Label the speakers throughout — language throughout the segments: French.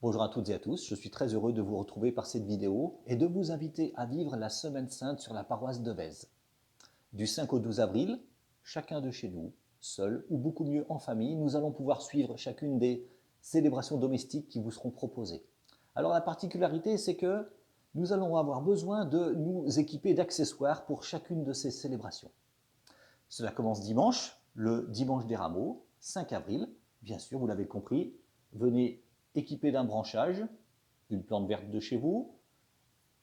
Speaker 1: Bonjour à toutes et à tous, je suis très heureux de vous retrouver par cette vidéo et de vous inviter à vivre la Semaine Sainte sur la paroisse de Vèze. Du 5 au 12 avril, chacun de chez nous, seul ou beaucoup mieux en famille, nous allons pouvoir suivre chacune des célébrations domestiques qui vous seront proposées. Alors la particularité, c'est que nous allons avoir besoin de nous équiper d'accessoires pour chacune de ces célébrations. Cela commence dimanche, le dimanche des rameaux, 5 avril. Bien sûr, vous l'avez compris, venez équipé d'un branchage, d'une plante verte de chez vous,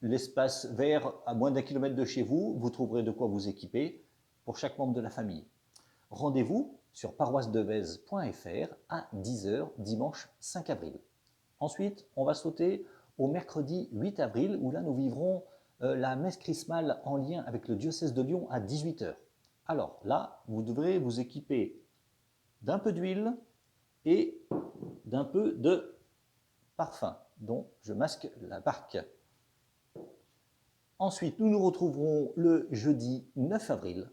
Speaker 1: l'espace vert à moins d'1 kilomètre de chez vous, vous trouverez de quoi vous équiper pour chaque membre de la famille. Rendez-vous sur paroissedevèze.fr à 10 h dimanche 5 avril. Ensuite, on va sauter au mercredi 8 avril où là nous vivrons la messe chrismale en lien avec le diocèse de Lyon à 18 h. Alors là, vous devrez vous équiper d'un peu d'huile et d'un peu de parfum dont je masque la marque. Ensuite, nous nous retrouverons le jeudi 9 avril,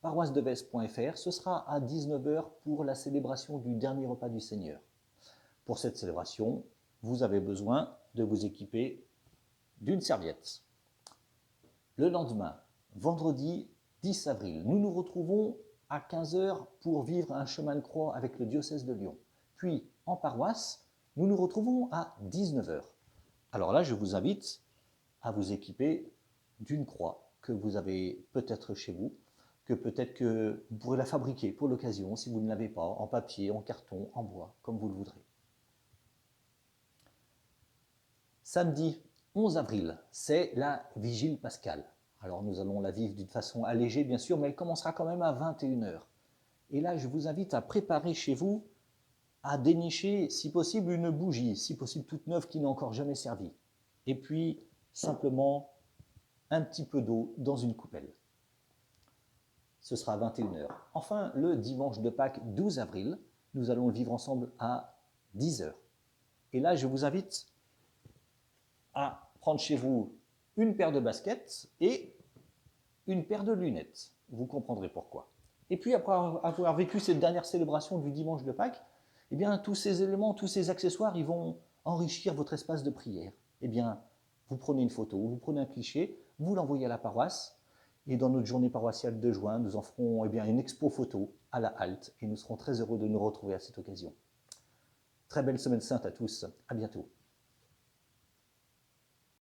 Speaker 1: paroissedevèze.fr. Ce sera à 19 h pour la célébration du dernier repas du Seigneur. Pour cette célébration, vous avez besoin de vous équiper d'une serviette. Le lendemain, vendredi 10 avril, nous nous retrouvons à 15 h pour vivre un chemin de croix avec le diocèse de Lyon. Puis, en paroisse, nous nous retrouvons à 19 h. Alors là, je vous invite à vous équiper d'une croix que vous avez peut-être chez vous, que peut-être que vous pourrez la fabriquer pour l'occasion, si vous ne l'avez pas, en papier, en carton, en bois, comme vous le voudrez. Samedi 11 avril, c'est la vigile pascale. Alors nous allons la vivre d'une façon allégée, bien sûr, mais elle commencera quand même à 21 h. Et là, je vous invite à préparer chez vous, à dénicher, si possible, une bougie, si possible toute neuve qui n'a encore jamais servi. Et puis, simplement, un petit peu d'eau dans une coupelle. Ce sera à 21 h. Enfin, le dimanche de Pâques 12 avril, nous allons le vivre ensemble à 10 h. Et là, je vous invite à prendre chez vous une paire de baskets et une paire de lunettes. Vous comprendrez pourquoi. Et puis, après avoir vécu cette dernière célébration du dimanche de Pâques, eh bien, tous ces éléments, tous ces accessoires, ils vont enrichir votre espace de prière. Eh bien, vous prenez une photo, vous prenez un cliché, vous l'envoyez à la paroisse, et dans notre journée paroissiale de juin, nous en ferons une expo photo à la halte, et nous serons très heureux de nous retrouver à cette occasion. Très belle semaine sainte à tous, à bientôt.